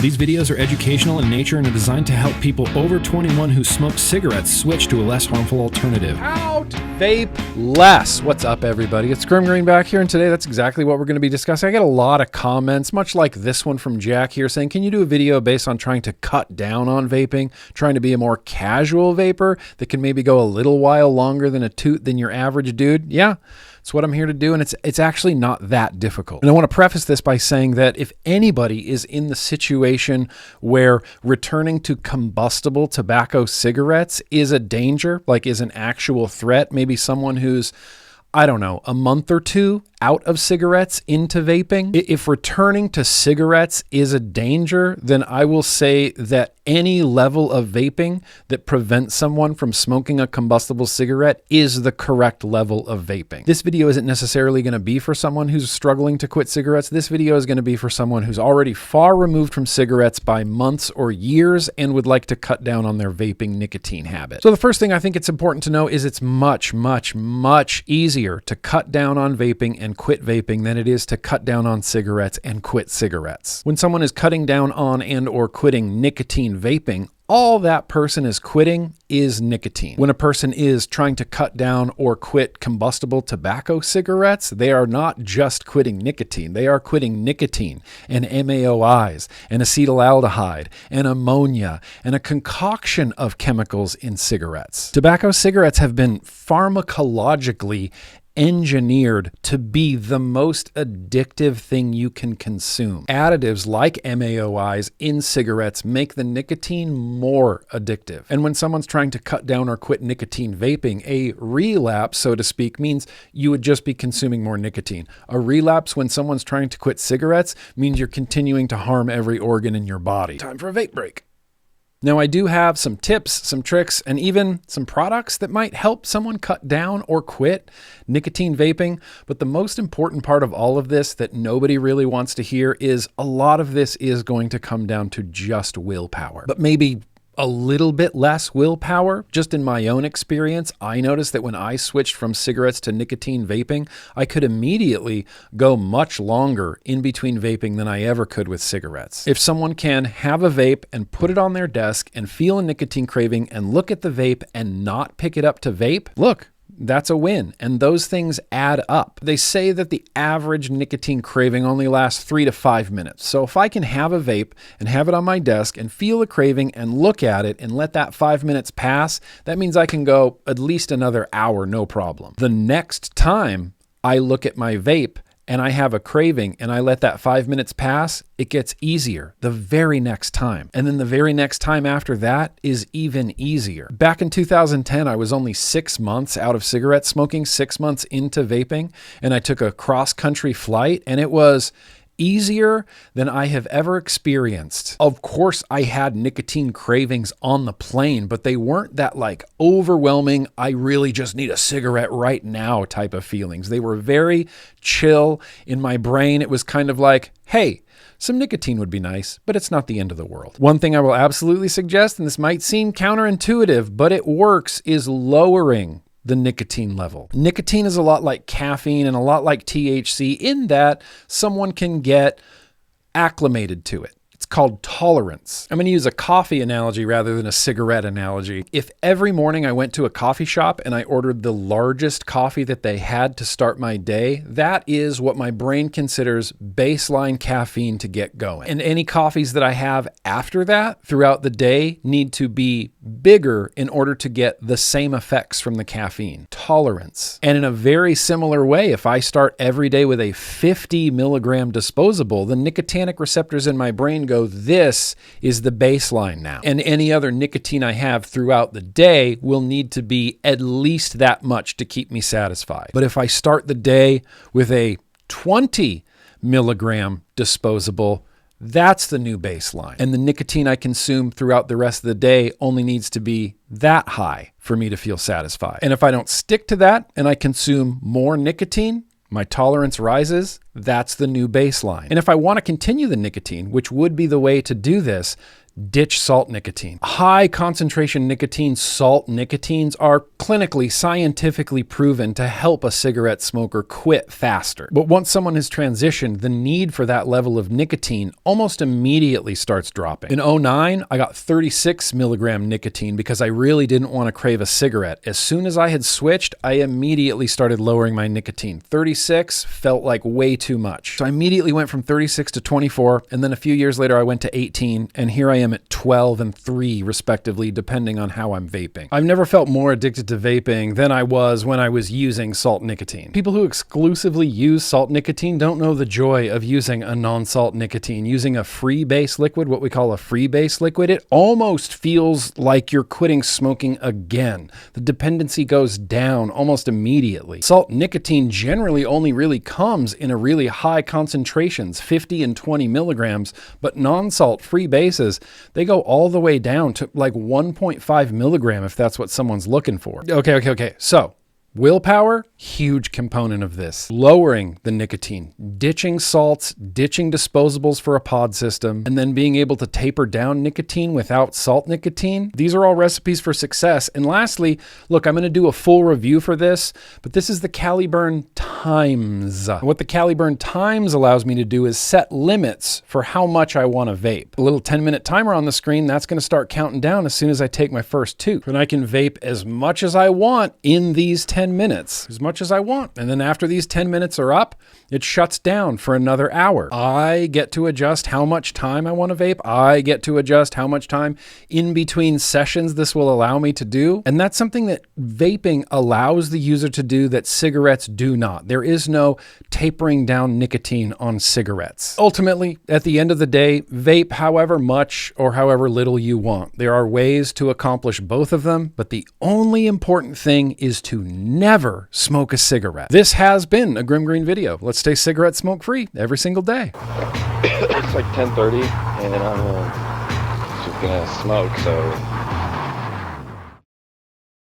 These videos are educational in nature and are designed to help people over 21 who smoke cigarettes switch to a less harmful alternative. Out! Vape less! What's up, everybody? It's GrimmGreen back here, and today that's exactly what we're going to be discussing. I get a lot of comments, much like this one from Jack here, saying, can you do a video based on trying to cut down on vaping, trying to be a more casual vapor that can maybe go a little while longer than a toot than your average dude? Yeah. It's what I'm here to do, and it's actually not that difficult. And I want to preface this by saying that if anybody is in the situation where returning to combustible tobacco cigarettes is a danger, like is an actual threat, maybe someone who's, I don't know, a month or two out of cigarettes into vaping. If returning to cigarettes is a danger, then I will say that any level of vaping that prevents someone from smoking a combustible cigarette is the correct level of vaping. This video isn't necessarily going to be for someone who's struggling to quit cigarettes. This video is going to be for someone who's already far removed from cigarettes by months or years and would like to cut down on their vaping nicotine habit. So the first thing I think it's important to know is it's much, much, much easier to cut down on vaping and quit vaping than it is to cut down on cigarettes and quit cigarettes. When someone is cutting down on and or quitting nicotine vaping, all that person is quitting is nicotine. When a person is trying to cut down or quit combustible tobacco cigarettes, they are not just quitting nicotine. They are quitting nicotine and MAOIs and acetaldehyde and ammonia and a concoction of chemicals in cigarettes. Tobacco cigarettes have been pharmacologically engineered to be the most addictive thing you can consume. Additives like MAOIs in cigarettes make the nicotine more addictive. And when someone's trying to cut down or quit nicotine vaping, a relapse, so to speak, means you would just be consuming more nicotine. A relapse when someone's trying to quit cigarettes means you're continuing to harm every organ in your body. Time for a vape break. Now, I do have some tips, some tricks, and even some products that might help someone cut down or quit nicotine vaping. But the most important part of all of this that nobody really wants to hear is a lot of this is going to come down to just willpower. But maybe a little bit less willpower. Just in my own experience, I noticed that when I switched from cigarettes to nicotine vaping, I could immediately go much longer in between vaping than I ever could with cigarettes. If someone can have a vape and put it on their desk and feel a nicotine craving and look at the vape and not pick it up to vape, look, that's a win. And those things add up. They say that the average nicotine craving only lasts 3 to 5 minutes. So if I can have a vape and have it on my desk and feel a craving and look at it and let that 5 minutes pass, that means I can go at least another hour, no problem. The next time I look at my vape and I have a craving and I let that 5 minutes pass, it gets easier the very next time. And then the very next time after that is even easier. Back in 2010, I was only 6 months out of cigarette smoking, 6 months into vaping, and I took a cross-country flight, and it was easier than I have ever experienced. Of course, I had nicotine cravings on the plane, but they weren't that like overwhelming, I really just need a cigarette right now type of feelings. They were very chill in my brain. It was kind of like, hey, some nicotine would be nice, but it's not the end of the world. One thing I will absolutely suggest, and this might seem counterintuitive, but it works, is lowering the nicotine level. Nicotine is a lot like caffeine and a lot like THC in that someone can get acclimated to it. It's called tolerance. I'm going to use a coffee analogy rather than a cigarette analogy. If every morning I went to a coffee shop and I ordered the largest coffee that they had to start my day, that is what my brain considers baseline caffeine to get going. And any coffees that I have after that throughout the day need to be bigger in order to get the same effects from the caffeine. Tolerance. And in a very similar way, if I start every day with a 50 milligram disposable, the nicotinic receptors in my brain go, this is the baseline now. And any other nicotine I have throughout the day will need to be at least that much to keep me satisfied. But if I start the day with a 20 milligram disposable, that's the new baseline. And the nicotine I consume throughout the rest of the day only needs to be that high for me to feel satisfied. And if I don't stick to that and I consume more nicotine, my tolerance rises, that's the new baseline. And if I want to continue the nicotine, which would be the way to do this, ditch salt nicotine. High concentration nicotine, salt nicotines are clinically, scientifically proven to help a cigarette smoker quit faster. But once someone has transitioned, the need for that level of nicotine almost immediately starts dropping. In 2009, I got 36 milligram nicotine because I really didn't want to crave a cigarette. As soon as I had switched, I immediately started lowering my nicotine. 36 felt like way too much. So I immediately went from 36 to 24, and then a few years later I went to 18, and here I am at 12 and 3 respectively, depending on how I'm vaping. I've never felt more addicted to vaping than I was when I was using salt nicotine. People who exclusively use salt nicotine don't know the joy of using a non-salt nicotine. Using a free base liquid, what we call a free base liquid, it almost feels like you're quitting smoking again. The dependency goes down almost immediately. Salt nicotine generally only really comes in a really high concentrations, 50 and 20 milligrams, but non-salt free bases, they go all the way down to like 1.5 milligram if that's what someone's looking for. Okay. So willpower, huge component of this. Lowering the nicotine, ditching salts, ditching disposables for a pod system, and then being able to taper down nicotine without salt nicotine. These are all recipes for success. And lastly, look, I'm going to do a full review for this, but this is the Caliburn Times. What the Caliburn Times allows me to do is set limits for how much I want to vape. A little 10-minute timer on the screen, that's going to start counting down as soon as I take my first two. And I can vape as much as I want in these 10 minutes, as much as I want. And then after these 10 minutes are up, it shuts down for another hour. I get to adjust how much time I want to vape. I get to adjust how much time in between sessions this will allow me to do. And that's something that vaping allows the user to do that cigarettes do not. There is no tapering down nicotine on cigarettes. Ultimately, at the end of the day, vape however much or however little you want. There are ways to accomplish both of them, but the only important thing is to never smoke a cigarette. This has been a GrimmGreen video. Let's stay cigarette smoke free every single day. It's like 10:30 and I'm just gonna smoke, so